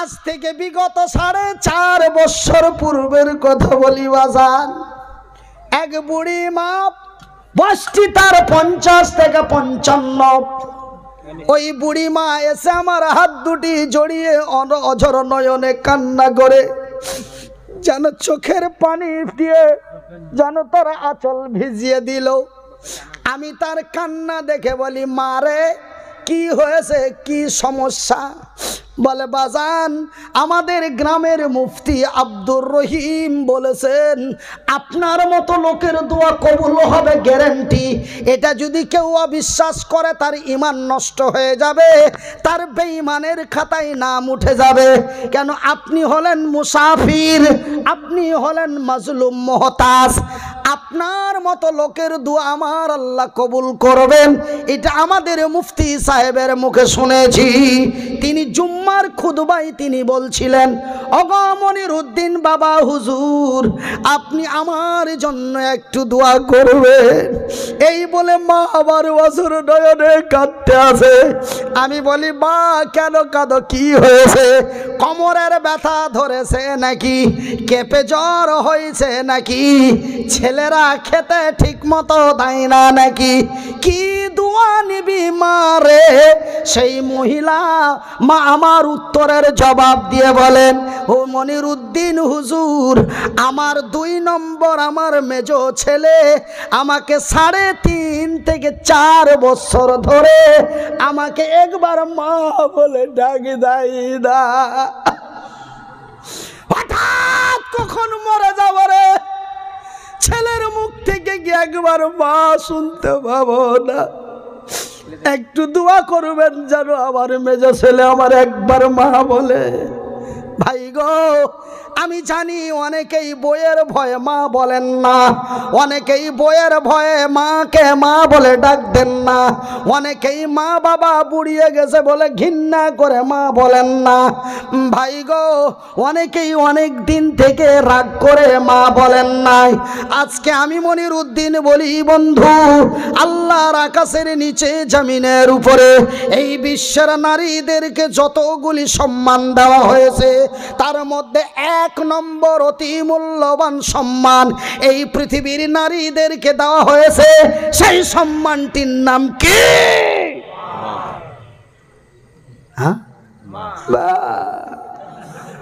আজ থেকে বিগত 4.5 বছর পূর্বের কথা বলি বাজান। এক বুড়ি মা, বয়সটি তার 50 থেকে 55। ওই বুড়ি মা এসে আমার হাত দুটি জড়িয়ে অঝর নয়নে কান্না করে, যেন চোখের পানি দিয়ে যেন তার আঁচল ভিজিয়ে দিল। আমি তার কান্না দেখে বলি, মা রে কি হয়েছে, কি সমস্যা? বলে, বাজান আমাদের গ্রামের মুফতি আব্দুর রহিম বলেছেন আপনার মতো লোকের দোয়া কবুল হবে গ্যারান্টি। এটা যদি কেউ অবিশ্বাস করে তার ঈমান নষ্ট হয়ে যাবে, তার বেঈমানের খাতায় নাম উঠে যাবে। কেন? আপনি হলেন মুসাফির, আপনি হলেন মাজলুম মুহতাজ। আপনার মতো লোকের দোয়া আমার আল্লাহ কবুল করবেন, এটা আমাদের মুফতি সাহেবের মুখে শুনেছি। তিনি জুম্মার খুতবায় তিনি বলছিলেন, ওগো মনিরউদ্দিন বাবা হুজুর, আপনি আমার জন্য একটু দোয়া করবেন। এই বলে মা আবার অঝর নয়নে কাঁদতে আছে। আমি বলি, মা কেন কাঁদো, কি হয়েছে? কোমরের ব্যথা ধরেছে নাকি? কেঁপে জ্বর হয়েছে নাকি? ছেলেরা খেতে ঠিক মতো দেয় না নাকি? কি দোয়া নিবি মা রে? সেই মহিলা মা আমার উত্তরের জবাব দিয়ে বলেন, ও মনিরউদ্দিন হুজুর, আমার 2 নম্বর আমার মেজো ছেলে আমাকে 3.5 থেকে 4 বছর ধরে আমাকে একবার মা বলে ডাক দেয় না। হঠাৎ কখন মরে যাব রে, ছেলের মুখ থেকে কি একবার মা শুনতে পাবো না? একটু দোয়া করবেন যেন আমার মেজো ছেলে আমার একবার মা বলে। ভাই গো, আমি জানি অনেকেই বইয়ের ভয়ে মা বলেন না, অনেকেই বইয়ের ভয়ে মাকে মা বলে ডাক দেন না, অনেকেই মা বাবা বুড়িয়ে গেছে বলে ঘৃণা করে মা বলেন না। ভাই গো, অনেকেই অনেক দিন থেকে রাগ করে মা বলেন নাই। আজকে আমি মনিরউদ্দিন বলি, বন্ধু, আল্লাহর আকাশের নিচে জমিনের উপরে এই বিশ্বের নারীদেরকে যতগুলি সম্মান দেওয়া হয়েছে, তার মধ্যে 1 নম্বর অতি মূল্যবান সম্মান এই পৃথিবীর নারীদেরকে দেওয়া হয়েছে। সেই সম্মানটির নাম কি? হ্যাঁ,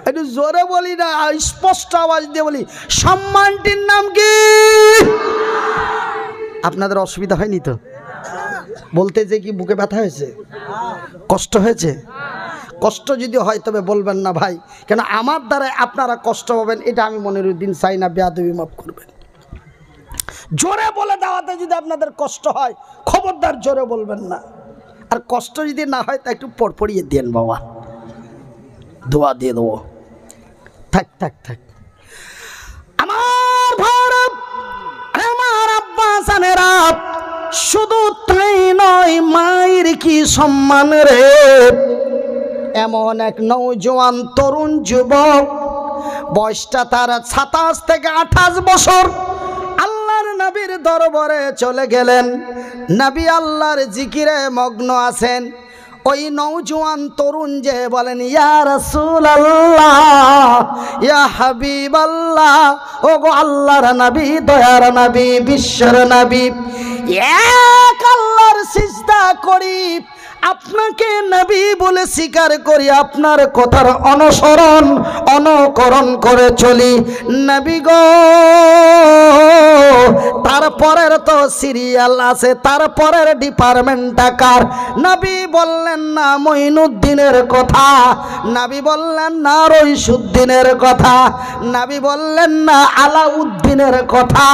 একটু জোরে বলি না, স্পষ্ট আওয়াজ দিয়ে বলি, সম্মানটির নাম কি? আপনাদের অসুবিধা হয়নি তো? বলতে যে কি বুকে ব্যথা হয়েছে, কষ্ট হয়েছে? কষ্ট যদি হয় তবে বলবেন না ভাই, কেন আমার দ্বারা আপনারা কষ্ট পাবেন, এটা আমি মনিরউদ্দিন চাই না। বেয়াদবি মাফ করবেন। জোরে বলে দেওয়াতে যদি আপনাদের কষ্ট হয়, খবরদার জোরে বলবেন না। আর কষ্ট যদি না হয় তা একটু পড়পড়িয়ে দেন বাবা, দোয়া দিয়ে দেবো। থাক থাক থাক। আমার ভারত, আমার আব্বা জানেরা, শুধু তাই নয়, মায়ের কি সম্মান রে। এমন এক নওজোয়ান তরুণ যুবক, বয়সটা তার 27 থেকে 28 বছর, আল্লাহর নবীর দরবারে চলে গেলেন। নবী আল্লাহর জিকিরে মগ্ন আছেন। ওই নওজোয়ান তরুণ যে বলেন, ইয়া রাসূলুল্লাহ, ইয়া হাবিবাল্লাহ, ওগো আল্লাহর নবী, দয়ার নবী, বিশ্বের নবী, এক আল্লাহর সিজদা করি, আপনাকে নবী বলে স্বীকার করি, আপনার কথার অনুসরণ অনুকরণ করে চলি। নবী গো, তারপরের তো সিরিয়াল আছে, তারপরের ডিপার্টমেন্টটা কার? নবী বললেন না মঈনুদ্দিনের কথা, নবী বললেন না রইসুদ্দিনের কথা, নবী বললেন না আলাউদ্দিনের কথা,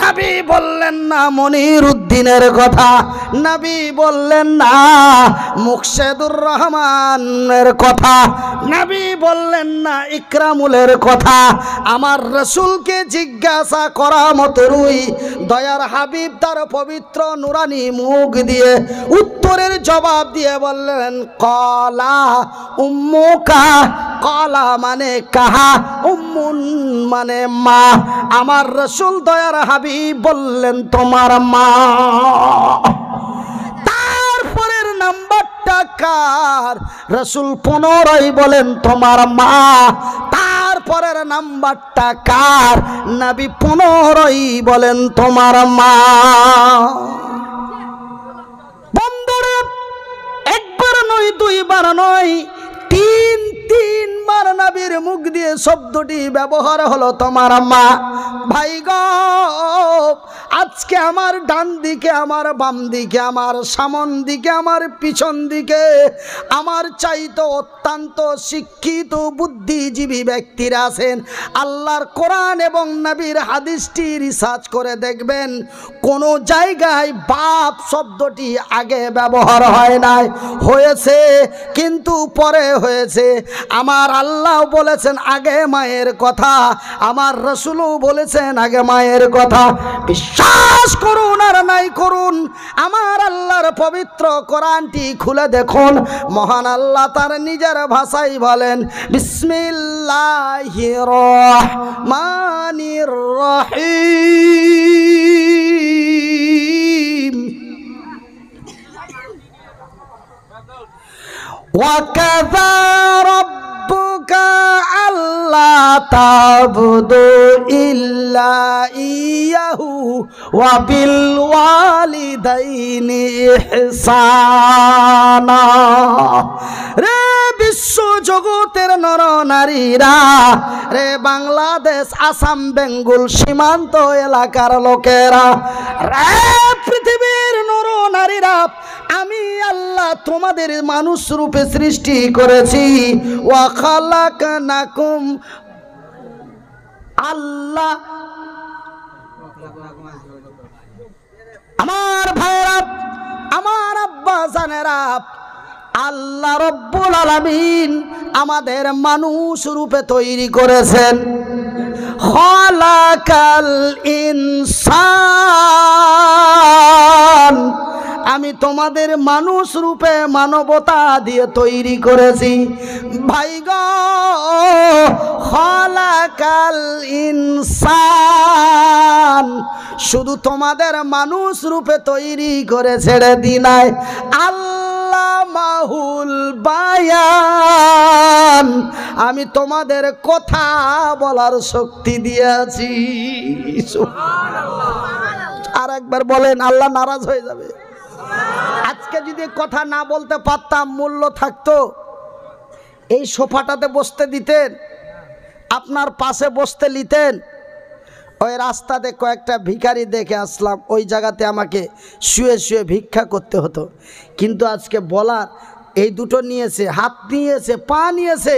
নবী বললেন না মনিরউদ্দিনের কথা, নবী বললেন না মুকশেদুর রহমানের কথা, নবী বললেন না ইকরামুলের কথা। আমার রাসূলকে জিজ্ঞাসা করা মতরুই দয়ার হাবিব তার পবিত্র নুরানি মুখ দিয়ে উত্তরের জবাব দিয়ে বললেন, কলা উম্মুকা, কলা মানে কাহা, উম্মুন মানে মা। আমার রাসূল দয়ার হাবিব বললেন, তোমার মা। তারপরের নাম্বার নাম্বারটা কার? রাসূল 15ই বলেন তোমার মা। তারপরের নাম্বারটা কার? নবী 15ই বলেন তোমার মা। বন্ধুরা, একবার নয়, দুইবার নয়, তিনবার নবীর মুখ দিয়ে শব্দটি ব্যবহার হলো তোমার মা। ভাই গো, আজকে আমার ডান দিকে, আমার বাম দিকে, আমার সামন দিকে, আমার পিছন দিকে আমার চাইতে অত্যন্ত শিক্ষিত বুদ্ধিজীবী ব্যক্তিরা আছেন। আল্লাহর কোরআন এবং নবীর হাদিসটি রিসার্চ করে দেখবেন, কোনো জায়গায় বাপ শব্দটি আগে ব্যবহার হয় নাই, হয়েছে কিন্তু পরে হয়েছে। আমার আল্লাহ বলেছেন আগে মায়ের কথা, আমার রাসূলও বলেছেন আগে মায়ের কথা। বিশ্বাস করুন আর নাই করুন, আমার আল্লাহর পবিত্র কোরআনটি খুলে দেখুন, মহান আল্লাহ তার নিজের ভাষায় বলেন, বিসমিল্লাহির রহমানির রহিম। ওয়াকাযা রাব্বুকা আল্লা তা'বুদু ইল্লা ইয়্যাহু ওয়া বিল ওয়ালিদাইনি ইহসানা। রে বিশ্ব জগতের নর নারীরা, রে বাংলাদেশ, আসাম, বেঙ্গল সীমান্ত এলাকার লোকেরা, রে পৃথিবীর নর নারীরা, আমি আল্লাহ তোমাদের মানুষ রূপে সৃষ্টি করেছি। ওয়া খালাকনাকুম, আল্লাহ, আমার ভাইরা, আমার আব্বা জানেরা, আল্লাহ রব্বুল আলামিন আমাদের মানুষ রূপে তৈরি করেছেন। খালাকাল ইনসান, আমি তোমাদের মানুষ রূপে মানবতা দিয়ে তৈরি করেছি। ভাই গো, খালাকাল ইনসান, শুধু তোমাদের মানুষ রূপে তৈরি করে ছেড়ে দিনাই, আল্লাহ মাহুল বায়ান, আমি তোমাদের কথা বলার শক্তি দিয়েছি। আর একবার বলেন, আল্লাহ নারাজ হয়ে যাবে। আজকে যদি কথা না বলতে পারতাম, মূল্য থাকতো, এই সোফাটাতে বসতে দিতেন, আপনার পাশে বসতে নিতেন। ওই রাস্তাতে কয়েকটা ভিখারি দেখে আসলাম, ওই জায়গাতে আমাকে শুয়ে শুয়ে ভিক্ষা করতে হতো, কিন্তু আজকে বলার এই দুটো নিয়েছে, হাত নিয়েছে, পা নিয়েছে,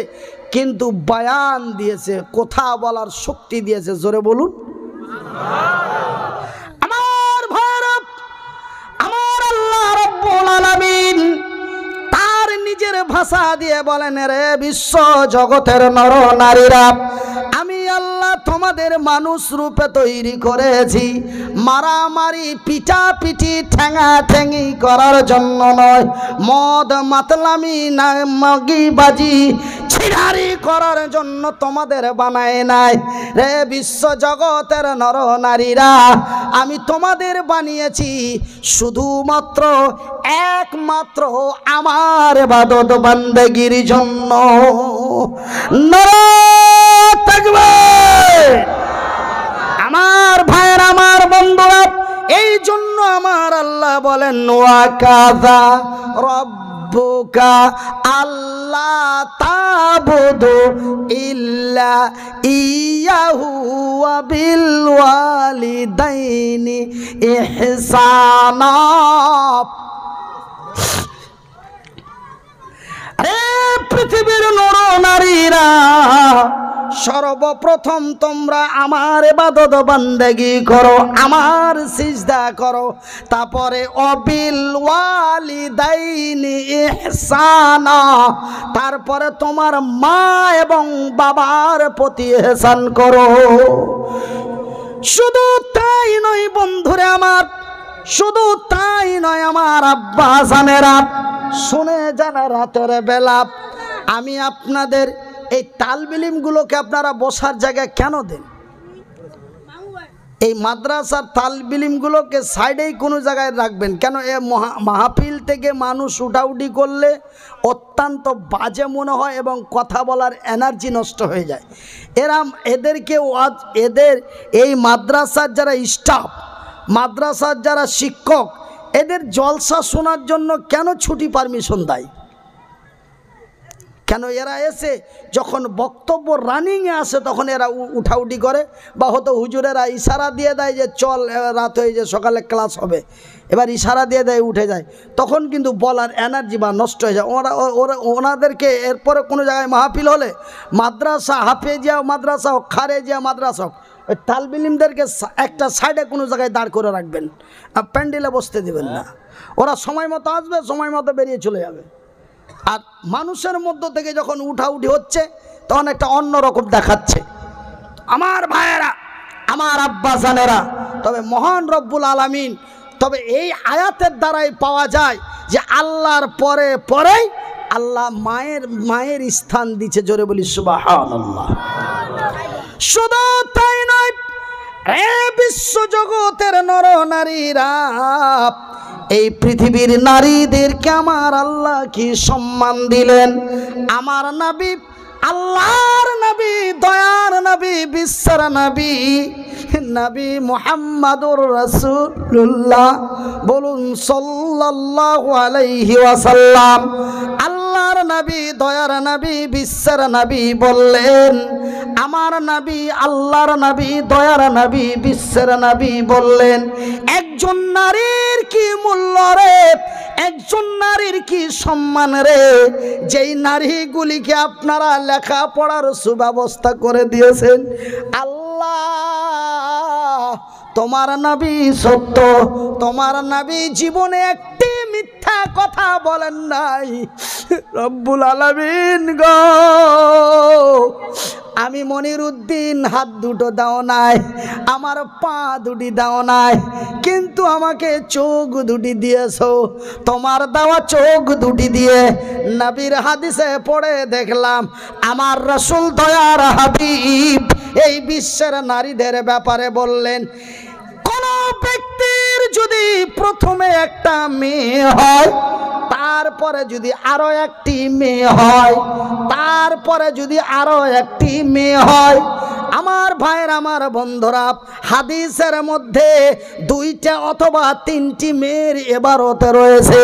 কিন্তু বয়ান দিয়েছে, কথা বলার শক্তি দিয়েছে। জোরে বলুন। আমার ভাইরা, আমার আল্লাহ রব্বুল আলামিন তার নিজের ভাষা দিয়ে বলেন, রে বিশ্ব জগতের নর নারীরা, আমি আল্লাহ তোমাদের মানুষ রূপে তৈরি করেছি। মারামারি, পিটাপিটি, ঠেঙা ঠেঙি করার জন্য নয়, মদ মাতলামি না মগিবাজি ছিড়ারি করার জন্য তোমাদের বানায় নাই। রে বিশ্ব জগতের নর নারীরা, আমি তোমাদের বানিয়েছি শুধুমাত্র একমাত্র আমার ইবাদত বান্দেগীর জন্য। নারায়ে তাকবীর। আমার ভাইয়ের, আমার বন্ধুরা, এই জন্য আমার আল্লাহ বলেন, ওয়াকাযা রাব্বুকা আল্লা তা'বুদু ইল্লা ইয়্যাহু ওয়া বিল ওয়ালিদাইনি ইহসানা। আরে পৃথিবীর নর নারীরা, সর্বপ্রথম তোমরা আমার ইবাদত বান্দেগি করো, আমার সিজদা করো, তারপরে অবিল ওয়ালিদাইনি ইহসানা, তারপরে তোমার মা এবং বাবার প্রতি ইহসান করো। শুধু তাই নয় বন্ধুরে আমার, শুধু তাই নয় আমার আব্বা জানেরা, শুনে যান, রাতের বেলা আমি আপনাদের এই তালবিলিমগুলোকে আপনারা বসার জায়গায় কেন দেন? এই মাদ্রাসার তালবিলিমগুলোকে সাইডেই কোনো জায়গায় রাখবেন। কেন এ মাহফিল থেকে মানুষ উঠাউঠি করলে অত্যন্ত বাজে মনে হয় এবং কথা বলার এনার্জি নষ্ট হয়ে যায়। এদেরকে এদের এই মাদ্রাসার যারা স্টাফ, মাদ্রাসার যারা শিক্ষক, এদের জলসা শোনার জন্য কেন ছুটি পারমিশন দেয়? কেন এরা এসে যখন বক্তব্য রানিংয়ে আসে তখন এরা উঠাউঠি করে, বা হয়তো হুজুরেরা ইশারা দিয়ে দেয় যে চল রাত হয়ে যে সকালে ক্লাস হবে, এবার ইশারা দিয়ে দেয় উঠে যায়, তখন কিন্তু বলার এনার্জি বা নষ্ট হয়ে যায়। ওনাদেরকে এরপরে কোনো জায়গায় মাহফিল হলে মাদ্রাসা হাফেজিয়া মাদ্রাসা হোক, খারেজিয়া মাদ্রাসা হোক, ওই তালবিলিমদেরকে একটা সাইডে কোনো জায়গায় দাঁড় করে রাখবেন, প্যান্ডেলে বসতে দেবেন না। ওরা সময় মতো আসবে, সময় মতো বেরিয়ে চলে যাবে। আর মানুষের মধ্য থেকে যখন উঠাউঠি হচ্ছে তখন একটা অন্যরকম দেখাচ্ছে। আমার ভাইয়েরা, আমার আব্বাসানেরা, তবে মহান রব্বুল আলামিন, তবে এই আয়াতের দ্বারাই পাওয়া যায় যে আল্লাহর পরে পরেই আল্লাহ মায়ের স্থান দিচ্ছে। জোরে বলি সুবহানাল্লাহ। শুধু তাই নয়, বিশ্ব জগতের নর নারীরা, এই পৃথিবীর নারীদেরকে আমার আল্লাহ কি সম্মান দিলেন। আমার নবী, আল্লাহর নবী, দয়ার নবী, বিশ্বের নবী, নবী মুহাম্মাদুর রাসূলুল্লাহ, বলুন সাল্লাল্লাহু আলাইহি ওয়াসাল্লাম। আল্লাহর নবী, দয়ার নবী, বিশ্বের নবী বললেন, আমার নবী, আল্লাহর নবী, দয়ার নবী, বিশ্বের নবী বললেন, একজন নারীর কি মূল্য রে, একজন নারীর কি সম্মান রে, যেই নারীগুলিকে আপনারা লেখাপড়ার সুব্যবস্থা করে দিয়েছেন। আল্লাহ, তোমার নবী সত্য, তোমার নবী জীবনে একটি মিথ্যা কথা বলেন নাই। রব্বুল আলামিন গো, আমি মনিরুদ্দিন হাত দুটো দাও নাই, আমার পা দুটি দাও নাই, কিন্তু আমাকে চোখ দুটি দিয়েছো। তোমার দেওয়া চোখ দুটি দিয়ে নবীর হাদিসে পড়ে দেখলাম আমার রাসূল দয়ার হাবিব এই বিশ্বের নারীদের ব্যাপারে বললেন, কোন ব্যক্তির যদি প্রথমে একটা মেয়ে হয়, তারপরে যদি আরো একটি মেয়ে হয়, তারপরে যদি আরো একটি মেয়ে হয়, আমার ভাইয়ের, আমার বন্ধুরা, হাদিসের মধ্যে দুইটা অথবা তিনটি মেয়ের ইবারত রয়েছে।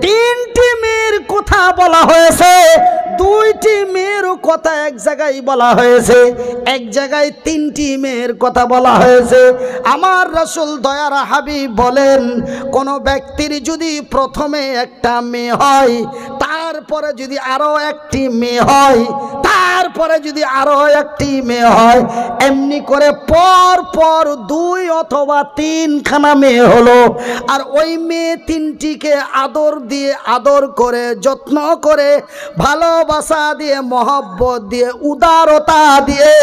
তিনটি মেয়ের কথা বলা হয়েছে, দুইটি মেয়ের কথা এক জায়গায় বলা হয়েছে, এক জায়গায় তিনটি মেয়ের কথা বলা হয়েছে। আমার রাসূল দয়ার হাবিব বলেন, কোন ব্যক্তির যদি প্রথমে একটা মেয়ে হয়, তারপরে যদি আরো একটি মেয়ে হয়, তারপরে যদি আরো একটি মেয়ে হয়, এমনি করে পর পর দুই অথবা তিনখানা মেয়ে হলো, আর ওই মেয়ে তিনটিকে আদর দিয়ে, আদর করে, যত্ন করে, ভালোবাসা দিয়ে, মহব্বত দিয়ে, উদারতা দিয়ে,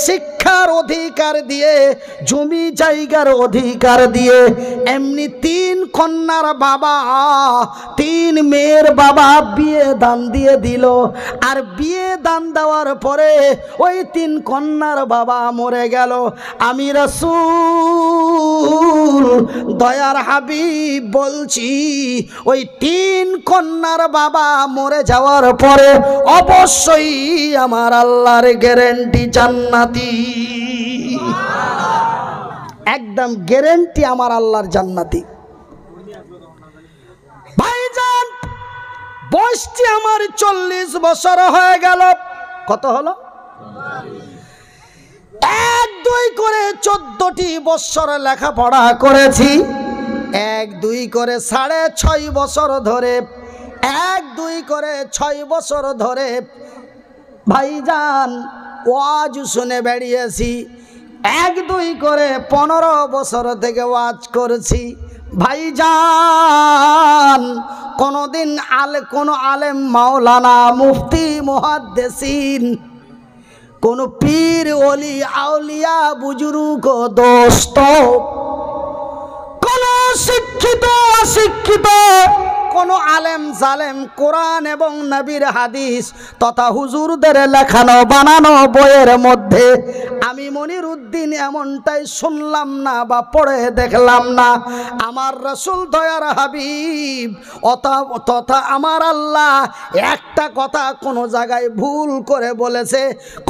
শিক্ষার অধিকার দিয়ে, জমি জায়গার অধিকার দিয়ে, এমনি তিন কন্যার বাবা, তিন মেয়ের বাবা বিয়ে দান দিয়ে দিল। আর বিয়ে দান দেওয়ার পরে ওই তিন কন্যার বাবা মরে গেল। আমি রাসূল দয়ার হাবিব বলছি, ওই তিন কন্যার বাবা মরে যাওয়ার পরে অবশ্যই আমার আল্লাহর গ্যারান্টি জান্নাতি, একদম গ্যারান্টি আমার আল্লাহর জান্নাতি। ভাইজান, বয়সটি আমার 40 বছর হয়ে গেল। কত হলো? 1-2 করে 14টি বছর লেখাপড়া করেছি। 1-2 করে 6.5 বছর ধরে, 1-2 করে 6 বছর ধরে ভাইজান ওয়াজ শুনে বেরিয়েছি। 1-2 করে 15 বছর থেকে ওয়াজ করছি। ভাইজান, কোনদিন কোনো আলেম, মাওলানা, মুফতি, মুহাদ্দিসিন, কোন পীর, ওলি, আউলিয়া, বুজুর্গ, দোস্ত, কোন শিক্ষিত, অশিক্ষিত, কোনো আলেম জালেম কোরআন এবং নবীর হাদিস তথা হুজুরদের লেখানো বানানো বইয়ের মধ্যে আমি মনিরউদ্দিন এমনটাই শুনলাম না বা পড়ে দেখলাম না। আমার রাসূল দয়ার হাবিব তথা আমার আল্লাহ একটা কথা কোনো জায়গায় ভুল করে বলেছে,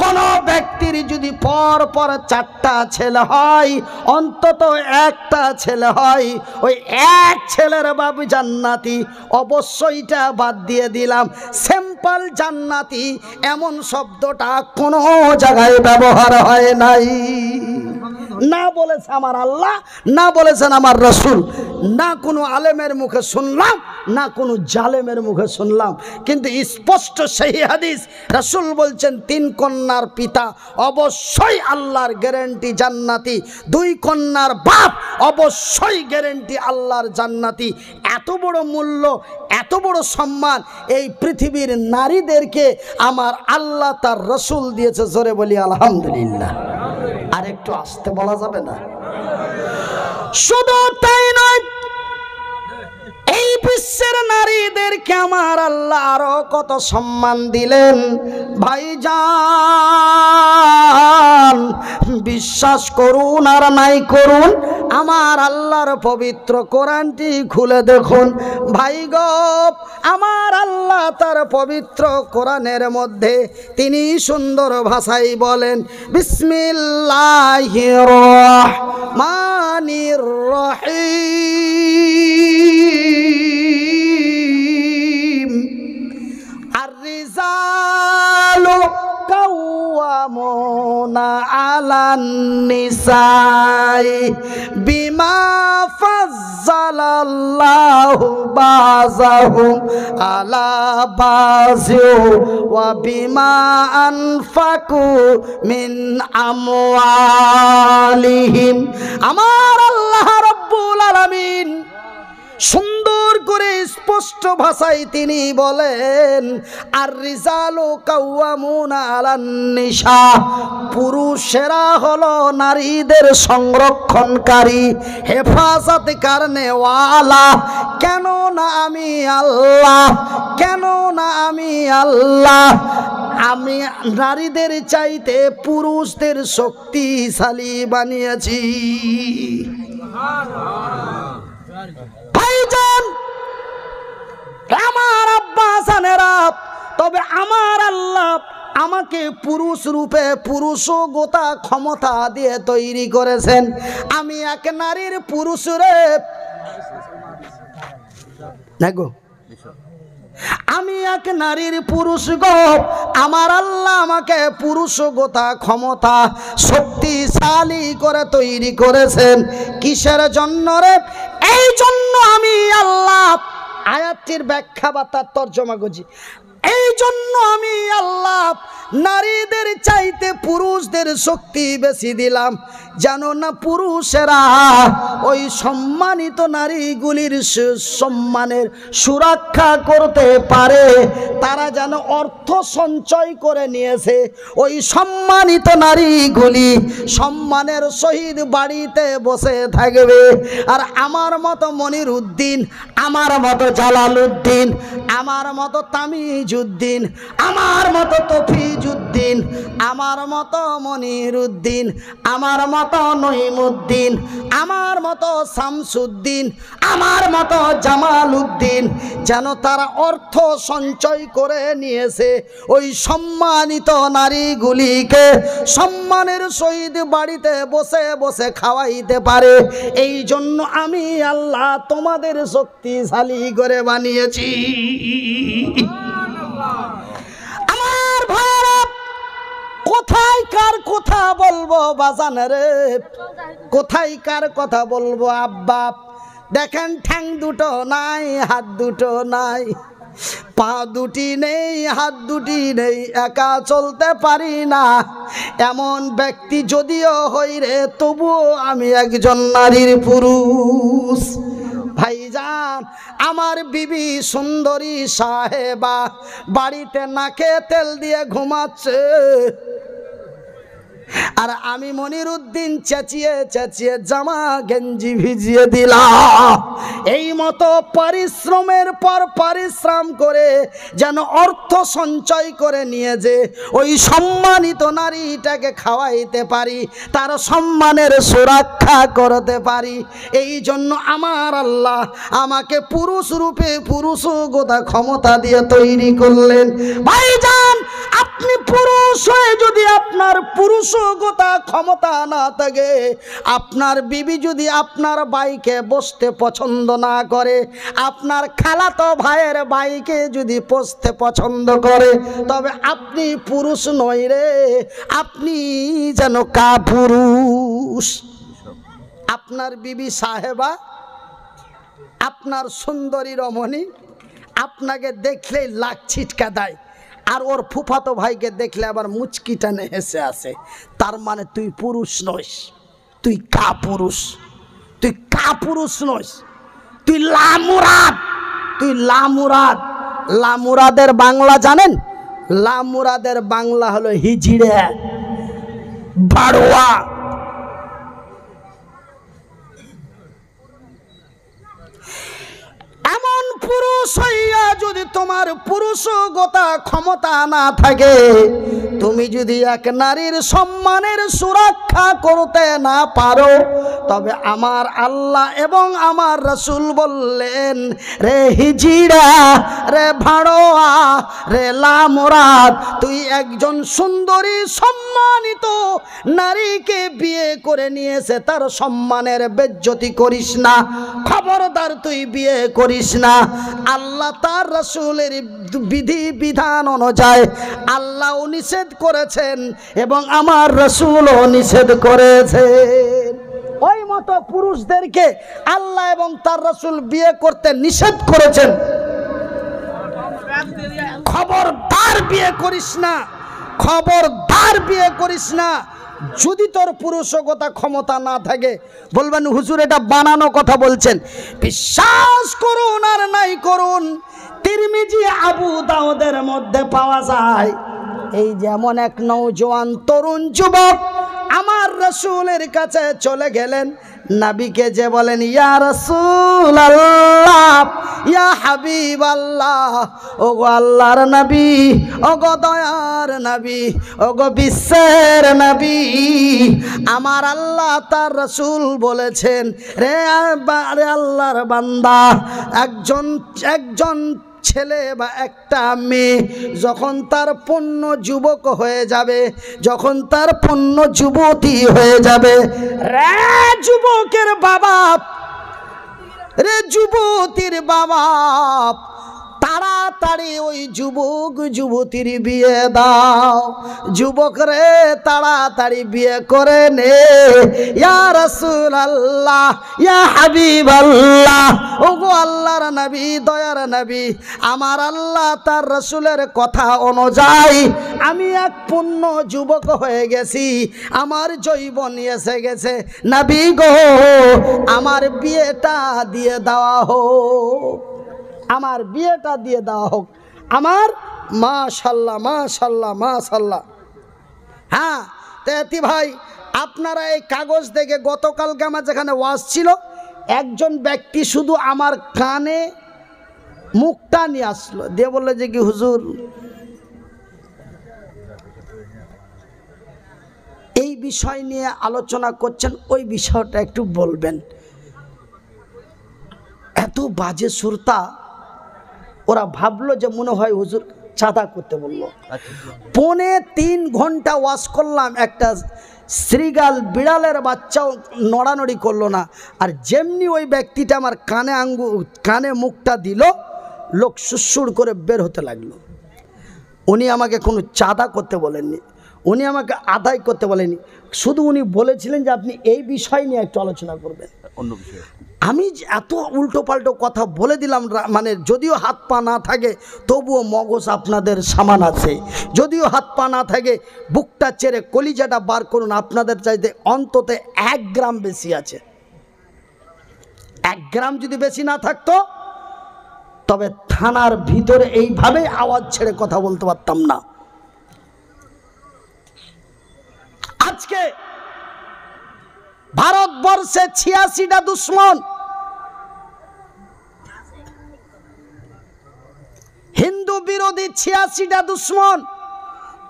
কোনো ব্যক্তির যদি পর পর 4টা ছেলে হয়, অন্তত একটা ছেলে হয়, ওই এক ছেলের বাপ জান্নাতি। অবশ্যইটা বাদ দিয়ে দিলাম, সিম্পল জান্নাতি এমন শব্দটা কোনো জায়গায় ব্যবহার হয় নাই। না বলেছে আমার আল্লাহ, না বলেছেন আমার রাসূল, না কোনো আলেমের মুখে শুনলাম, না কোনো জালেমের মুখে শুনলাম। কিন্তু স্পষ্ট সেই হাদিস, রাসূল বলছেন 3 কন্যার পিতা অবশ্যই আল্লাহর গ্যারান্টি জান্নাতি, 2 কন্যার বাপ অবশ্যই গ্যারান্টি আল্লাহর জান্নাতি। এত বড় মূল্য, এত বড় সম্মান এই পৃথিবীর নারীদেরকে আমার আল্লাহ তার রাসূল দিয়েছে। জোরে বলি আলহামদুলিল্লাহ। আর একটু আস্তে বলা যাবে না? শুধু তাই নয়, এই বিশ্বের নারীদেরকে আমার আল্লাহ আরো কত সম্মান দিলেন। ভাইজান, বিশ্বাস করুন আর নাই করুন, আমার আল্লাহর পবিত্র কোরআনটি খুলে দেখুন। ভাই গো, আমার আল্লাহ তার পবিত্র কোরআনের মধ্যে তিনি সুন্দর ভাষায় বলেন, বিসমিল্লাহির রহমানির রহিম। আর-রিজালু কাওয়ামুনা আলান নিসাই বিমা ফাজ্জালাল্লাহু বাযাহুম আলা বাযিউ ওয়া বিমা আনফাকু মিন আমওয়ালিহিম। আমার আল্লাহ রাব্বুল আলামিন সুন্দর করে স্পষ্ট ভাষায় তিনি বলেন, আর রিজালু কাওয়ামুনা আলান নিসা, পুরুষেরা হলো নারীদের সংরক্ষণকারী, হেফাজত করনে ওয়ালা। কেন না আমি আল্লাহ, কেন না আমি আল্লাহ, আমি নারীদের চাইতে পুরুষদের শক্তিশালী বানিয়েছি। ভাইজান, আমার আব্বা জানেরা, তবে আমার আল্লাহ আমাকে পুরুষ রূপে পুরুষগোতা ক্ষমতা দিয়ে তৈরি করেছেন। আমি এক নারীর পুরুষ রে দেখো, আমি এক নারীর পুরুষ গো। আমার আল্লাহ আমাকে পুরুষগোতা ক্ষমতা শক্তিশালী করে তৈরি করেছেন। কিসের জন্য রে? এই জন্য আমি আল্লাহ আয়াতটির ব্যাখ্যা বা তার তর্জমা করছি। এই জন্য আমি আল্লাহ নারীদের চাইতে পুরুষদের শক্তি বেশি দিলাম, জানো না পুরুষেরা ওই সম্মানিত নারীগুলির সম্মানের সুরক্ষা করতে পারে। তারা যেন অর্থ সঞ্চয় করে নিয়েছে, ওই সম্মানিত নারীগুলি সম্মানের সহিত বাড়িতে বসে থাকবে। আর আমার মতো মনিরউদ্দিন, আমার মতো জালালউদ্দিন, আমার মতো তামিজউদ্দিন, আমার মতো তফিজউদ্দিন, আমার মতো মনিরউদ্দিন, আমার মতো নঈমউদ্দিন, আমার মতো শামসুদ্দিন, আমার মতো জামালউদ্দিন, যেন তারা অর্থ সঞ্চয় করে নিয়েছে ওই সম্মানিত নারীগুলিকে সম্মানের সহিত বাড়িতে বসে বসে খাওয়াইতে পারে। এই জন্য আমি আল্লাহ তোমাদের শক্তিশালী করে বানিয়েছি। আমার ভাইরা, কোথায় কার কথা বলবো বাজান রে, কোথায় কার কথা বলবো আব্বা? দেখেন, ঠ্যাং দুটো নাই, হাত দুটো নাই, পা দুটি নেই, হাত দুটি নেই, একা চলতে পারি না এমন ব্যক্তি যদিও হই রে, তবুও আমি একজন নারীর পুরুষ। ভাইজান, আমার বিবি সুন্দরী সাহেবা বাড়িতে নাকে তেল দিয়ে ঘুমাচ্ছে, আর আমি মনিরুদ্দিন চেঁচিয়ে চেঁচিয়ে জামা গেঞ্জি ভিজিয়ে দিলাম। এই মতো পরিশ্রমের পর পরিশ্রম করে যেন অর্থ সঞ্চয় করে নিয়ে যে ওই সম্মানিত নারীটাকে খাওয়াইতে পারি, তার সম্মানের সুরক্ষা করতে পারি। এই জন্য আমার আল্লাহ আমাকে পুরুষ রূপে পুরুষগতা ক্ষমতা দিয়ে তৈরি করলেন। ভাইজান, আপনি পুরুষ হয়ে যদি আপনার পুরুষগতা ক্ষমতা না থাকে, আপনার বিবি যদি আপনার বাইকে বসতে পছন্দ না করে, আপনার খালাতো ভাইয়ের বাইকে যদি বসতে পছন্দ করে, তবে আপনি পুরুষ নয় রে, আপনি যেন কাপুরুষ। আপনার বিবি সাহেবা, আপনার সুন্দরী রমণী আপনাকে দেখলেই লাখ ছিটকা দেয়, আর ওর ফুফাতো ভাইকে দেখলে আবার মুচকি টানে হেসে আসে, তার মানে তুই পুরুষ নইস, তুই কাপুরুষ, তুই কাপুরুষ নইস, তুই লামুরাদ, তুই লামুরাদ। লামুরাদের বাংলা জানেন? লামুরাদের বাংলা হলো হিজড়ে, বাড়োয়া। এমন পুরুষ হইয়া যদি তোমার পুরুষগতা ক্ষমতা না থাকে, তুমি যদি এক নারীর সম্মানের সুরক্ষা করতে না পারো, তবে আমার আল্লাহ এবং আমার রাসূল বললেন, রে হিজড়া, রে ভাড়োয়া, রে লামুরাদ, তুই একজন সুন্দরী সম্মানিত নারীকে বিয়ে করে নিয়েছে, তার সম্মানের বেজ্জতি করিস না, খবরদার তুই বিয়ে করিস না। আল্লাহ তার রাসূলের বিধি বিধান অনুযায়ী আল্লাহ নিষেধ করেছেন এবং আমার রাসূলও নিষেধ করেছেন। ওই মতো পুরুষদেরকে আল্লাহ এবং তার রাসূল বিয়ে করতে নিষেধ করেছেন। খবরদার বিয়ে করিস না, খবরদার বিয়ে করিস না। যদি তোর পুরুষগতা ক্ষমতা না থাকে, বলবেন হুজুর এটা বানানো কথা বলছেন। বিশ্বাস করুন আর নাই করুন, তিরমিজি আবু দাউদের মধ্যে পাওয়া যায়, এই যেমন এক নওজোয়ান তরুণ যুবক আমার রাসূলের কাছে চলে গেলেন, নবীকে যে বলেন, ইয়া রাসূলুল্লাহ, ইয়া হাবিবাল্লাহ, ওগো আল্লাহর নবী, ওগো দয়ার নবী, ওগো বিশ্বের নবী, আমার আল্লাহ তার রাসূল বলেছেন, রে আল্লাহর বান্দা, একজন ছেলে বা একটা মেয়ে যখন তার পূর্ণ যুবক হয়ে যাবে, যখন তার পূর্ণ যুবতী হয়ে যাবে, রে যুবকের বাবা, রে যুবতীর বাবা, তাড়াতাড়ি ওই যুবক যুবতীর বিয়ে দাও। যুবক রে তাড়াতাড়ি বিয়ে করে নে, ইয়া রাসূলুল্লাহ, ইয়া হাবিবাল্লাহ, ওগো আল্লাহর নবী, দয়ার নবী, আমার আল্লাহ তার রাসূলের কথা অনুযায়ী আমি এক পূর্ণ যুবক হয়ে গেছি, আমার যৌবন এসে গেছে, নবী গো আমার বিয়েটা দিয়ে দেওয়া হোক, আমার বিয়েটা দিয়ে দেওয়া হোক। আমার মাশাল্লাহ মাশাল্লাহ মাশাল্লাহ। হ্যাঁ তেতি ভাই, আপনারা এই কাগজ দেখে গতকালকে আমার যেখানে ওয়াজ ছিল, একজন ব্যক্তি শুধু আমার কানে মুখটা নিয়ে আসলো, দিয়ে বললো যে কি হুজুর এই বিষয় নিয়ে আলোচনা করছেন, ওই বিষয়টা একটু বলবেন। এত বাজে সুরতা, ওরা ভাবলো যে মনে হয় হুজুর চাঁদা করতে বললো। 3.5 ঘন্টা ওয়াজ করলাম, একটা শ্রীগাল বিড়ালের বাচ্চাও নড়ানড়ি করলো না। আর যেমনি ওই ব্যক্তিটা আমার কানে মুখটা দিল, লোক সুরসুর করে বের হতে লাগলো। উনি আমাকে কোনো চাঁদা করতে বলেননি, উনি আমাকে আদায় করতে বলেনি, শুধু উনি বলেছিলেন যে আপনি এই বিষয় নিয়ে একটু আলোচনা করবেন। অন্য বিষয়ে আমি এত উল্টো পাল্টো কথা বলে দিলাম, মানে যদিও হাত পা না থাকে তবুও মগজ আপনাদের সামান আছে, যদিও হাত পা না থাকে বুকটা চেড়ে কলিজাটা বার করুন, আপনাদের চাইতে অন্তত 1 গ্রাম বেশি আছে। 1 গ্রাম যদি বেশি না থাকতো তবে থানার ভিতরে এইভাবে আওয়াজ ছেড়ে কথা বলতে পারতাম না। আজ আজকে ভারতবর্ষে 86টা দুশ্মন, হিন্দু বিরোধী 86টা দুশ্মন,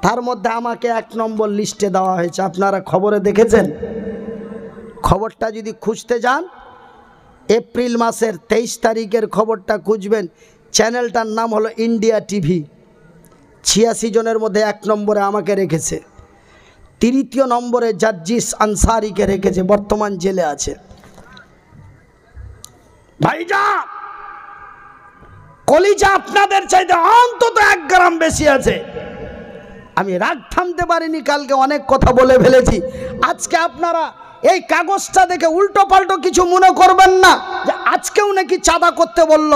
তার মধ্যে আমাকে 1 নম্বর লিস্টে দেওয়া হয়েছে। আপনারা খবরে দেখেছেন? খবরটা যদি খুঁজতে যান, এপ্রিল মাসের 23 তারিখের খবরটা খুঁজবেন, চ্যানেলটার নাম হলো ইন্ডিয়া টিভি। 86 জনের মধ্যে 1 নম্বরে আমাকে রেখেছে, 3য় নম্বরে জাজিস আনসারিকে রেখেছে, বর্তমান জেলে আছে। ভাইজান, কলিজা আপনাদের চাইতে অন্তত 1 গ্রাম বেশি আছে। আমি রাগ থামতে পারিনি, কালকে অনেক কথা বলে ফেলেছি। আজকে আপনারা এই কাগজটা দেখে উল্টো পাল্টো কিছু মনে করবেন না যে আজকেও নাকি চাঁদা করতে বলল।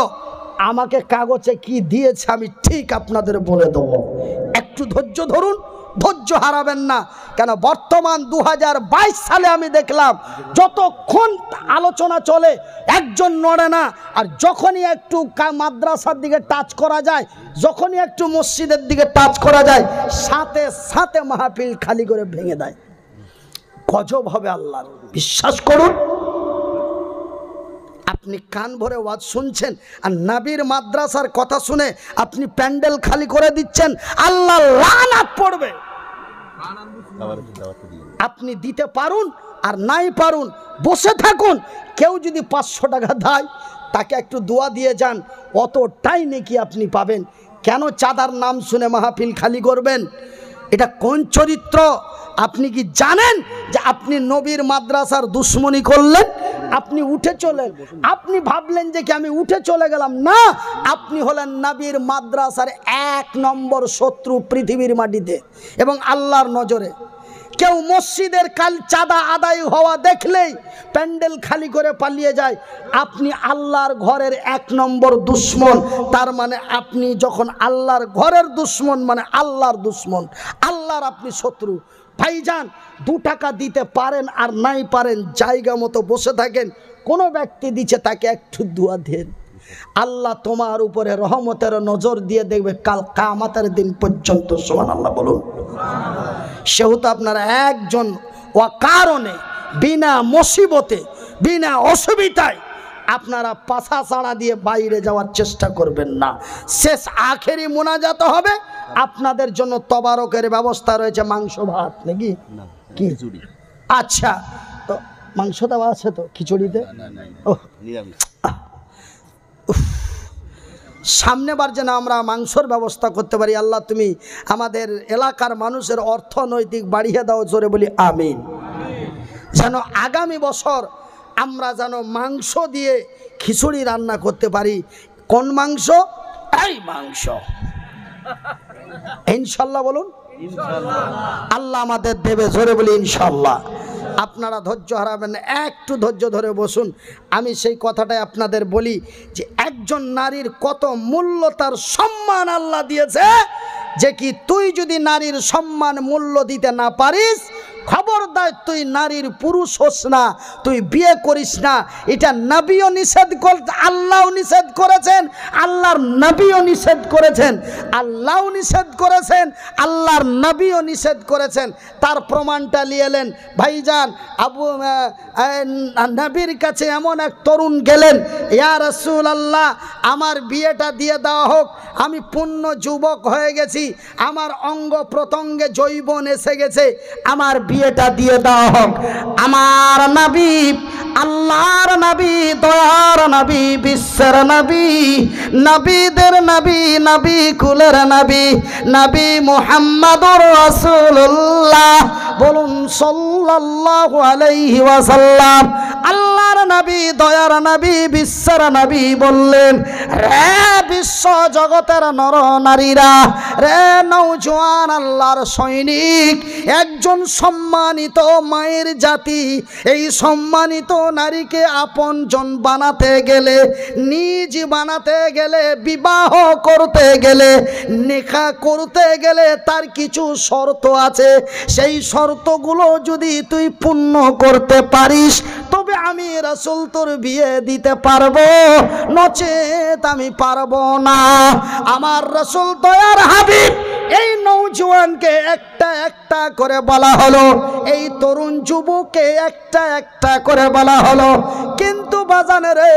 আমাকে কাগজে কি দিয়েছে আমি ঠিক আপনাদের বলে দেবো, একটু ধৈর্য ধরুন, ধৈর্য হারাবেন না। কেন বর্তমান 2022 সালে আমি দেখলাম যতক্ষণ আলোচনা চলে একজন নড়ে না, আর যখনই একটু মাদ্রাসার দিকে টাচ করা যায়, যখনই একটু মসজিদের দিকে টাচ করা যায়, সাথে সাথে মাহফিল খালি করে ভেঙে দেয়। গজব হবে আল্লাহর, বিশ্বাস করুন। আপনি কান ভরে ওয়াজ শুনছেন আর নবীর মাদ্রাসার কথা শুনে আপনি প্যান্ডেল খালি করে দিচ্ছেন, আল্লাহ লানাত পড়বে। আপনি দিতে পারুন আর নাই পারুন, বসে থাকুন। কেউ যদি 500 টাকা দেয়, তাকে একটু দোয়া দিয়ে যান, অতটাই নাকি আপনি পাবেন। কেন চাঁদার নাম শুনে মাহফিল খালি করবেন? এটা কোন চরিত্র? আপনি কি জানেন যে আপনি নবীর মাদ্রাসার দুশ্মনী করলেন? আপনি উঠে চলেন, আপনি ভাবলেন যে কি আমি উঠে চলে গেলাম? না, আপনি হলেন নবীর মাদ্রাসার 1 নম্বর শত্রু পৃথিবীর মাটিতে এবং আল্লাহর নজরে। কেউ মসজিদের কাল চাঁদা আদায় হওয়া দেখলেই প্যান্ডেল খালি করে পালিয়ে যায়, আপনি আল্লাহর ঘরের 1 নম্বর দুশ্মন। তার মানে আপনি যখন আল্লাহর ঘরের দুশ্মন, মানে আল্লাহর দুশ্মন, আল্লাহর আপনি শত্রু। ভাইজান, 2 টাকা দিতে পারেন আর নাই পারেন, জায়গা মতো বসে থাকেন। কোনো ব্যক্তি দিচ্ছে তাকে একটু দোয়া দেন, আল্লাহ তোমার উপরে রহমতের নজর দিয়ে দেখবে কাল কিয়ামতের দিন পর্যন্ত। সুবহানাল্লাহ বলুন। সেহেতু আপনারা একজন অকারণে, বিনা মুসিবতে, বিনা অসুবিধায় আপনারা পাছা ছাড়া দিয়ে বাইরে যাওয়ার চেষ্টা করবেন না। শেষ আখেরি মোনাজাত হবে, আপনাদের জন্য তবারকের ব্যবস্থা রয়েছে, মাংস ভাত নাকি কি? আচ্ছা, তো মাংস দেওয়া আছে তো খিচুড়িতে? সামনেবার যেন আমরা মাংসর ব্যবস্থা করতে পারি। আল্লাহ তুমি আমাদের এলাকার মানুষের অর্থনৈতিক বাড়িয়ে দাও, জোরে বলি আমিন। যেন আগামী বছর আমরা যেন মাংস দিয়ে খিচুড়ি রান্না করতে পারি। কোন মাংস? এই মাংস, ইনশাল্লাহ বলুন। আল্লাহ আমাদের দেবে, জোরে বলি ইনশাল্লাহ। আপনারা ধৈর্য হারাবেন না, একটু ধৈর্য ধরে বসুন। আমি সেই কথাটাই আপনাদের বলি যে একজন নারীর কত মূল্য, তার সম্মান আল্লাহ দিয়েছে, যে কি তুই যদি নারীর সম্মান মূল্য দিতে না পারিস, খবরদার তুই নারীর পুরুষ হোস না, তুই বিয়ে করিস না। এটা নবীও নিষেধ করতে, আল্লাহও নিষেধ করেছেন, আল্লাহর নবীও নিষেধ করেছেন, আল্লাহও নিষেধ করেছেন, আল্লাহর নবীও নিষেধ করেছেন। তার প্রমাণটা নিয়ে এলেন ভাইজান। নবীর কাছে এমন এক তরুণ গেলেন, ইয়া রাসূলুল্লাহ, আমার বিয়েটা দিয়ে দেওয়া হোক, আমি পূর্ণ যুবক হয়ে গেছি, আমার অঙ্গ প্রত্যঙ্গে যৌবন এসে গেছে, আমার বিয়েটা দিয়ে দেওয়া হোক। আমার নবী, আল্লাহর নবী, দয়ার নবী, বিশ্বের নবী, নবীদের নবী, নবী কুলের নবী, নবী মুহাম্মদুর রাসূলুল্লাহ বলুন সাল্লাল্লাহু আলাইহি ওয়াসাল্লাম। আল্লাহর নবী, দয়ার নবী, বিশ্বের নবী বললেন, রে বিশ্ব জগতের নর নারীরা, রে নওজোয়ান আল্লাহর সৈনিক, একজন সম্মানিত মায়ের জাতি এই সম্মানিত নারীকে আপনজন বানাতে গেলে, নিজ বানাতে গেলে, বিবাহ করতে গেলে, নিকাহ করতে গেলে তার কিছু শর্ত আছে। সেই শর্তগুলো যদি তুই পূর্ণ করতে পারিস তবে আমি রাসূল তোর বিয়ে দিতে পারবো, নচেত আমি পারবো না। আমার রাসূল দয়ার হাবিব এই নওজোয়ানকে একটা একটা করে বলা হলো, এই তরুণ যুবককে একটা একটা করে বলা হলো। কিন্তু বাজানে রে,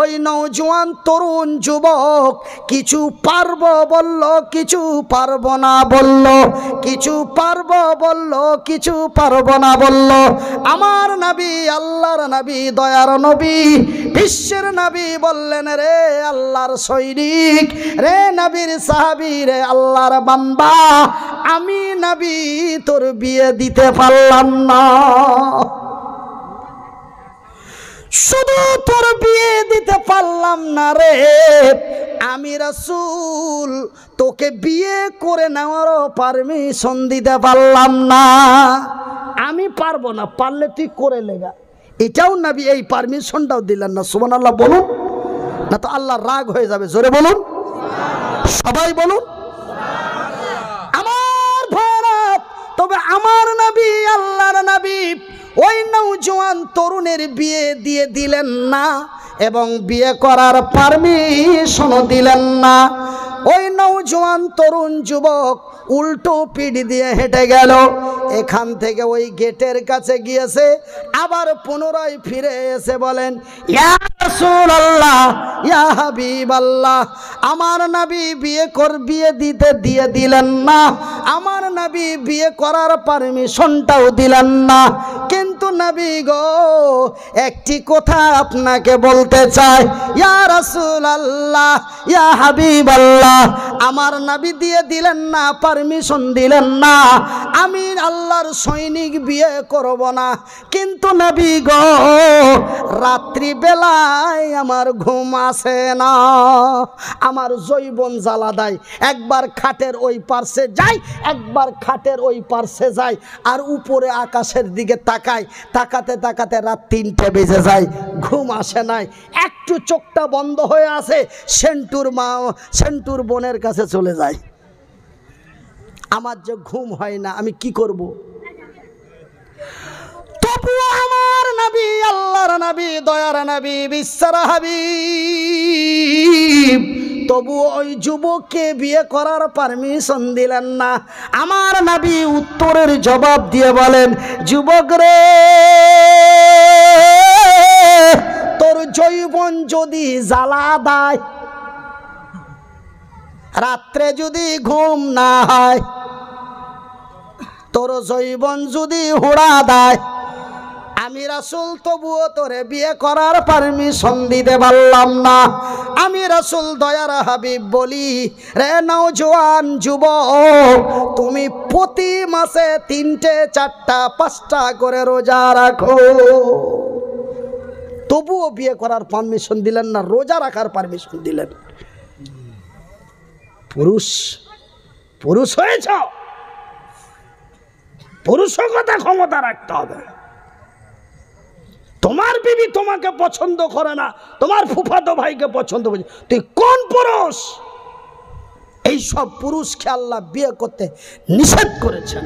ওই নওজোয়ান তরুণ যুবক কিছু পারবো বলল, কিছু পারবো না বলল, কিছু পারবো বলল, কিছু পারবো না বলল। আমার নবী, আল্লাহর নবী, দয়ার নবী, বিশ্বের নবী বললেন, রে আল্লাহর সৈনিক, রে নবীর সাহাবী, রে আল্লাহর বান্দা, আমি নবী তোর বিয়ে দিতে পারলাম না। শুধু তোর বিয়ে দিতে পারলাম না রে, আমি রাসূল তোকে বিয়ে করে নেওয়ারও পারমিশন দিতে পারলাম না। আমি পারবো না, পারলে তুই করে লেগা, এটাও নবী এই পারমিশনটাও দিলেন না। সুবহানাল্লাহ বলুন, না তো আল্লাহ রাগ হয়ে যাবে। জোরে বলুন, সবাই বলুন। আমার ভাইরা, তবে আমার নবী, আল্লাহর নবী ওই নওজোয়ান তরুণের বিয়ে দিয়ে দিলেন না এবং বিয়ে করার পারমিশনও দিলেন না। ওই নওজোয়ান তরুণ যুবক উল্টো পিঠ দিয়ে হেঁটে গেল, এখান থেকে ওই গেটের কাছে গিয়েছে, আবার পুনরায় ফিরে এসে বলেন, ইয়া রাসূলুল্লাহ, ইয়া হাবিবাল্লাহ, আমার নবী বিয়ে দিয়ে দিলেন না, আমার নবী বিয়ে করার পারমিশনটাও দিলেন না। কিন্তু নবী গো, একটি কথা আপনাকে বলতে চাই, ইয়া রাসূলুল্লাহ, ইয়া হাবিবাল্লাহ, আমার নবী দিয়ে দিলেন না, পারমিশন দিলেন না, আমি আল্লাহর সৈনিক বিয়ে করব না। কিন্তু নবী গো, রাত্রি বেলায় আমার ঘুম আসে না, আমার জৈবন জ্বালা দেয়, একবার খাটের ওই পার্শ্বে যাই, একবার খাটের ওই পার্শ্বে যাই, আর উপরে আকাশের দিকে তাকাই, তাকাতে তাকাতে রাত 3টে বেজে যায়, ঘুম আসে নাই। একটু চোখটা বন্ধ হয়ে আছে, সেন্টুর বোনের কাছে চলে যায়। আমার যে ঘুম হয় না, আমি কি করব? তবুও আমার নবী, আল্লাহর নবী, দয়ার নবী, বিশ্বের হাবিব, তবুও ওই যুবককে বিয়ে করার পারমিশন দিলেন না। আমার নবী উত্তরের জবাব দিয়ে বলেন, যুবক রে, তোর যৌবন যদি জ্বালা দেয়, রাত্রে যদি ঘুম না হয়, তোর যৌবন যদি হুড়া দেয়, আমি রাসূল তবুও তোরে বিয়ে করার পারমিশন দিতে পারলাম না। আমি রাসূল দয়ার হাবিব বলি, রে নওজোয়ান যুবক, তুমি প্রতি মাসে 3টে 4টা 5টা করে রোজা রাখো। তবুও বিয়ে করার পারমিশন দিলেন না, রোজা রাখার পারমিশন দিলেন। পুরুষ হয়েছ, পুরুষকতা ক্ষমতা রাখতে হবে। তোমার বিবি তোমাকে পছন্দ করে না, তোমার ফুফাতো ভাইকে পছন্দ করে, তুই কোন পুরুষ? এই সব পুরুষকে আল্লাহ বিয়ে করতে নিষেধ করেছেন।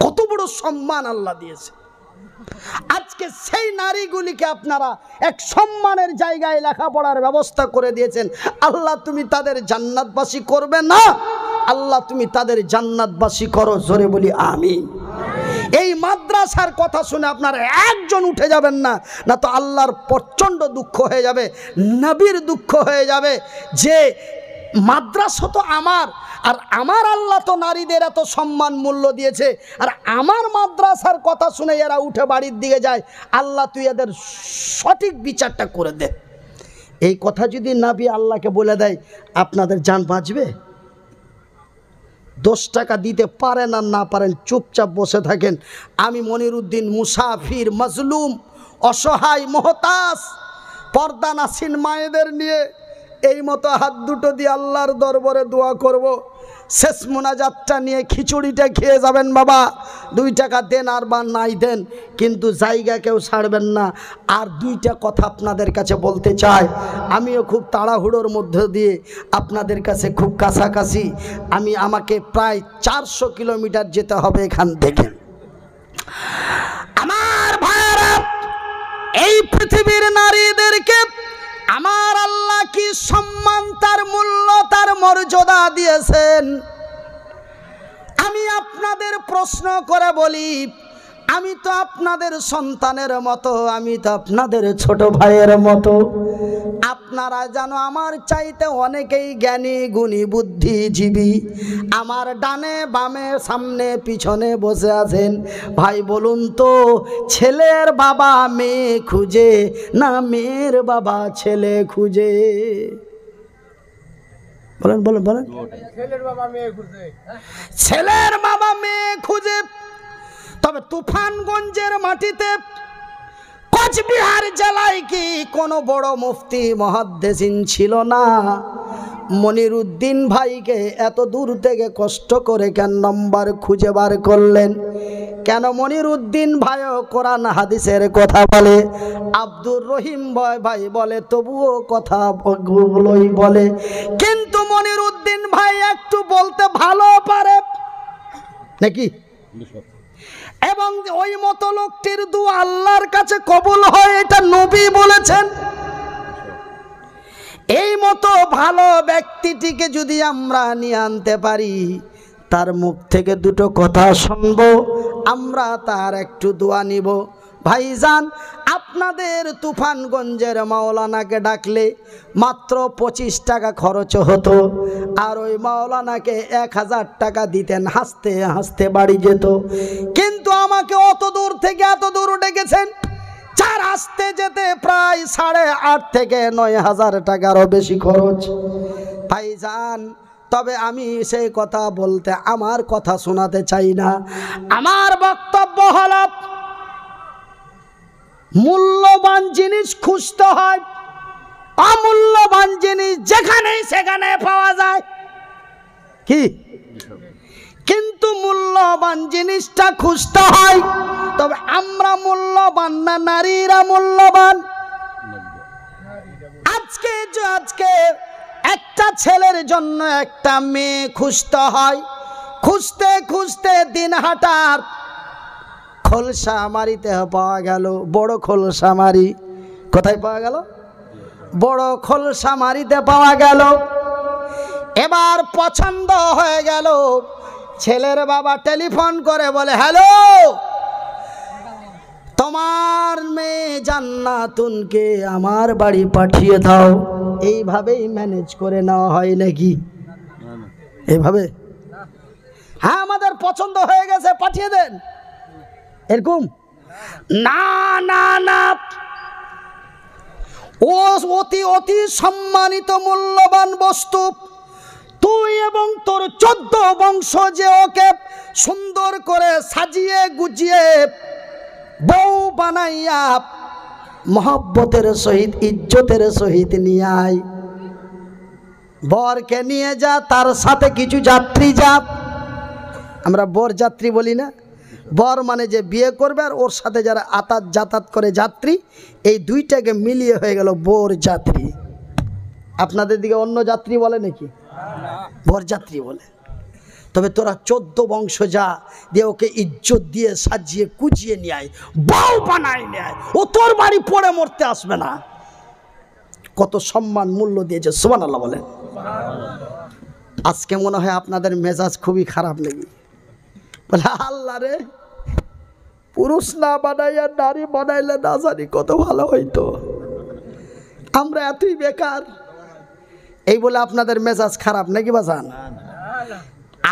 কত বড় সম্মান আল্লাহ দিয়েছে। আজকে সেই নারীগুলিকে আপনারা এক সম্মানের জায়গায় লেখাপড়ার ব্যবস্থা করে দিয়েছেন। আল্লাহ তুমি তাদের জান্নাতবাসী করবে না, আল্লাহ তুমি তাদের জান্নাতবাসী করো। জোরে বলি আমিন। এই মাদ্রাসার কথা শুনে আপনারা একজন উঠে যাবেন না, না তো আল্লাহর প্রচণ্ড দুঃখ হয়ে যাবে, নবীর দুঃখ হয়ে যাবে যে মাদ্রাসা তো আমার, আর আমার আল্লাহ তো নারীদের এত সম্মান মূল্য দিয়েছে, আর আমার মাদ্রাসার কথা শুনে এরা উঠে বাড়ির দিকে যায়। আল্লাহ তুই এদের সঠিক বিচারটা করে দে। এই কথা যদি নবী আল্লাহকে বলে দেয়, আপনাদের জান বাঁচবে? 10 টাকা দিতে পারেন আর না পারেন, চুপচাপ বসে থাকেন। আমি মনিরুদ্দিন মুসাফির, মজলুম, অসহায়, মহতাজ, পর্দা নাসিন মায়েদের নিয়ে এই মতো হাত দুটো দিয়ে আল্লাহর দরবারে দোয়া করব। শেষ মোনাজাতটা নিয়ে খিচুড়িটা খেয়ে যাবেন। বাবা 2 টাকা দেন আর বা নাই দেন, কিন্তু জায়গা কেউ ছাড়বেন না। আর 2টা কথা আপনাদের কাছে বলতে চাই। আমিও খুব তাড়াহুড়োর মধ্যে দিয়ে আপনাদের কাছে খুব কাছাকাছি, আমাকে প্রায় 400 কিলোমিটার যেতে হবে এখান থেকে। আমার ভাইরা, এই পৃথিবীর নারীদেরকে আমার আল্লাহ কি সম্মান, তার মূল্য, তার মর্যাদা দিয়েছেন। আমি আপনাদের প্রশ্ন করে বলি, আমি তো আপনাদের সন্তানের মতো, আমি তো আপনাদের ছোট ভাইয়ের মতো। আপনারা জানো আমার চাইতে অনেকেই জ্ঞানী গুণী বুদ্ধিজীবী আমার ডানে বামে সামনে পিছনে বসে আছেন। ভাই বলুন তো, ছেলের বাবা মেয়ে খুঁজে না মেয়ের বাবা ছেলে খুঁজে? বলেন বলেন বলেন। ছেলের বাবা মেয়ে খুঁজে, ছেলের বাবা মেয়ে খুঁজে। তবে তুফানগঞ্জের মাটিতে কোচবিহার জেলায় কি কোনো বড় মুফতি মুহাদ্দিসিন ছিল না? মনিরুদ্দিন ভাইকে এত দূর থেকে কষ্ট করে কেন নম্বর খুঁজে বার করলেন? কেন মনিরুদ্দিন ভাইও কোরআন হাদিসের কথা বলে, আব্দুর রহিম ভাই বলে, তবুও কথাগুলোই বলে, কিন্তু মনিরুদ্দিন ভাই একটু বলতে ভালো পারে নাকি? এবং ওই মতো লোকটির দোয়া আল্লাহর কাছে কবুল হয়, এটা নবী বলেছেন। এই মতো ভালো ব্যক্তিটিকে যদি আমরা নিয়ে আনতে পারি, তার মুখ থেকে দুটো কথা শুনবো, আমরা তার একটু দোয়া নিব। ভাইজান, আপনাদের তুফানগঞ্জের মাওলানাকে ডাকলে মাত্র 25 টাকা খরচ হতো, আর ওই মাওলানাকে 1000 টাকা দিতেন, হাসতে হাসতে বাড়ি যেত। কিন্তু আমাকে অত দূর থেকে এত দূর ডেকেছেন, চার আসতে যেতে প্রায় 8.5 থেকে 9,000 টাকারও বেশি খরচ। ভাইজান, তবে আমি সেই কথা বলতে, আমার কথা শোনাতে চাই না। আমার বক্তব্য হলো, মূল্যবান জিনিস খুঁজতে হয়, অমূল্যবান জিনিস যেখানে সেখানে পাওয়া যায় কি? কিন্তু মূল্যবান জিনিসটা খুঁজতে হয়। তবে আমরা মূল্যবান না নারীরা মূল্যবান? আজকে একটা ছেলের জন্য একটা মেয়ে খুঁজতে হয়, খুঁজতে খুঁজতে দিনহাটার খোলসামারিতে পাওয়া গেল। বড় খোলসামারি কোথায় পাওয়া গেল? বড় খোলসামারিতে পাওয়া গেল। এবার পছন্দ হয়ে গেল। ছেলের বাবা টেলিফোন করে বলে, হ্যালো, তোমার মেয়ে জান্নাতুনকে আমার বাড়ি পাঠিয়ে দাও। এইভাবেই ম্যানেজ করে নেওয়া হয় নাকি? এইভাবে? হ্যাঁ, আমাদের পছন্দ হয়ে গেছে, পাঠিয়ে দেন, এরকম না না না। ও অতি অতি সম্মানিত মূল্যবান বস্তু। তুই এবং তোর 14 বংশ যে ওকে সুন্দর করে সাজিয়ে গুজিয়ে বউ বানাইয়া মহব্বতের সহিত ইজ্জতের সহিত নিয়ে আয়। বরকে নিয়ে যা, তার সাথে কিছু যাত্রী যা। আমরা বর যাত্রী বলি না? বর মানে যে বিয়ে করবে, আর ওর সাথে যারা যাতায়াত করে যাত্রী, এই দুইটাকে মিলিয়ে হয়ে গেল বর যাত্রী। আপনাদের দিকে অন্য যাত্রী বলে নাকি? বর যাত্রী বলে। তবে তোরা 14 বংশ যা, দিয়ে ওকে ইজ্জত দিয়ে সাজিয়ে কুজিয়ে নিয়ে আয়, বউ বানায় নিয়ে আয়। ও তোর বাড়ি পড়ে মরতে আসবে না। কত সম্মান মূল্য দিয়েছে, সুবহানাল্লাহ বলেন। আজকে মনে হয় আপনাদের মেজাজ খুবই খারাপ নাকি? বলে, আল্লাহ রে, পুরুষ না বানাইয়া নারী বানাইলে না জানি কত ভালো হইতো। আমরা এতই বেকার, এই বলে আপনাদের মেজাজ খারাপ নাকি বাজান?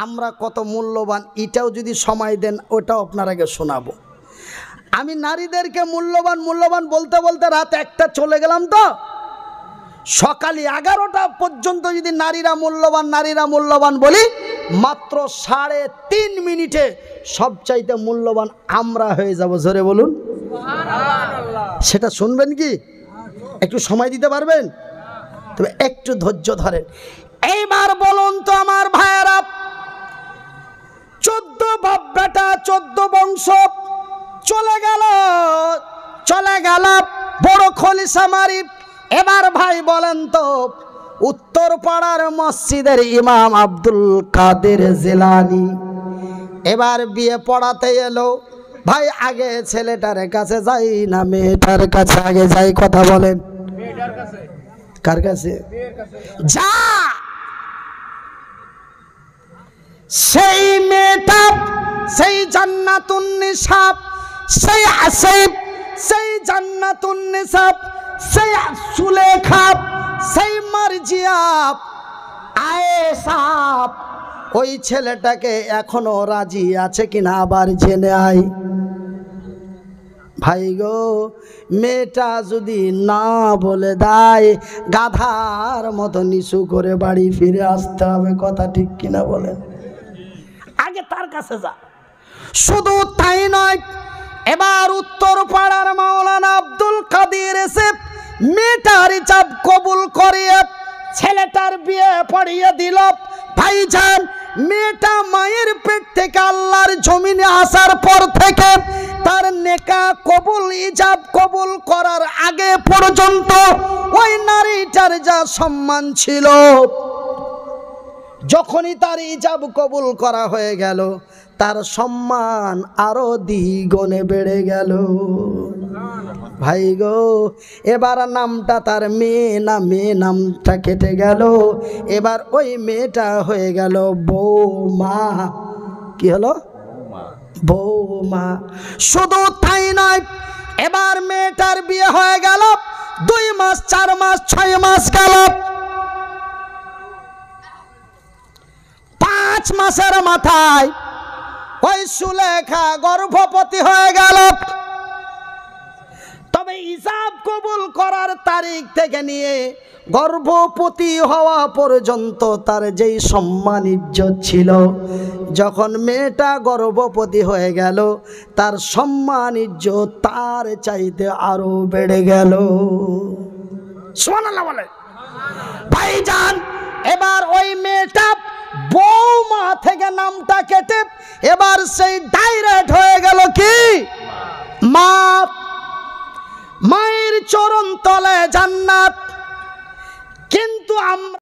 আমরা কত মূল্যবান, এটাও যদি সময় দেন ওটাও আপনারাকে শোনাবো। আমি নারীদেরকে মূল্যবান মূল্যবান বলতে বলতে রাত 1টা চলে গেলাম। তো সকালে 11টা পর্যন্ত যদি নারীরা মূল্যবান বলি, মাত্র 3.5 মিনিটে সবচাইতে মূল্যবান আমরা হয়ে যাব। জোরে বলুন সেটা শুনবেন কি? একটু সময় দিতে পারবেন? তবে একটু ধৈর্য ধরেন। এইবার বলুন তো আমার ভাইয়েরা, 14 বাপ বেটা 14 বংশ চলে গেল বড় খলিসামারি। এবার ভাই বলেন তো, উত্তর পাড়ার মসজিদের ইমাম আব্দুল কাদের জিলানী এবার বিয়ে পড়াতে এলো। ভাই আগে ছেলেটার কাছে যাই না মেয়েটার কাছে আগে যাই? কথা বলেন। কার কাছে যা? সেই মেয়েটা সেই জান্নাতুন নিসা, সেই আসিফ, সেই জান্নাতুন নিসা, সেই সুলেখা, সেই মারজিয়া, আয়েশা, ওই ছেলেটাকে এখনো রাজি আছে কিনা আবার জেনে আয়। ভাই গো, মেয়েটা যদি না বলে দেয় গাধার মতো নিচু করে বাড়ি ফিরে আসতে হবে। কথা ঠিক কিনা বলেন? আগে তার কাছে যা। শুধু তাই নয়, এবার উত্তর পাড়ার মাওলানা আব্দুল কাদের এসে মেয়েটার ইজাব কবুল করিয়ে ছেলেটার বিয়ে পড়িয়ে দিল। ভাইজান, মেয়েটা মায়ের পেট থেকে আল্লাহর জমিনে আসার পর থেকে তার নেকা কবুল, ইজাব কবুল করার আগে পর্যন্ত ওই নারীটার যা সম্মান ছিল, যখনই তার ইজাব কবুল করা হয়ে গেল তার সম্মান আরো দ্বিগুণে বেড়ে গেল। ভাই গো, এবার নামটা তার মেয়ে না, মেয়ে নামটা কেটে গেল। এবার ওই মেয়েটা হয়ে গেল বৌমা। কি হলো? বৌমা। শুধু তাই নয়, এবার মেয়েটার বিয়ে হয়ে গেল। 2 মাস, 4 মাস, 6 মাস গেল। 5 মাসের মাথায় ওই সুলেখা গর্ভবতী হয়ে গেল। তবে ইজাব কবুল করার তারিখ থেকে নিয়ে গর্ভবতী হওয়া পর্যন্ত তার যেই সম্মান ইজ্জত ছিল, যখন মেয়েটা গর্ভবতী হয়ে গেল তার সম্মান ইজ্জত তার চাইতে আরো বেড়ে গেল। সুবহানাল্লাহ বলে। ভাইজান, এবার ওই মেয়েটা বৌমা থেকে নামটা কেটে এবার সেই ডাইরেক্ট হয়ে গেল কি মা। মায়ের চরণ তলে জান্নাত। কিন্তু আমরা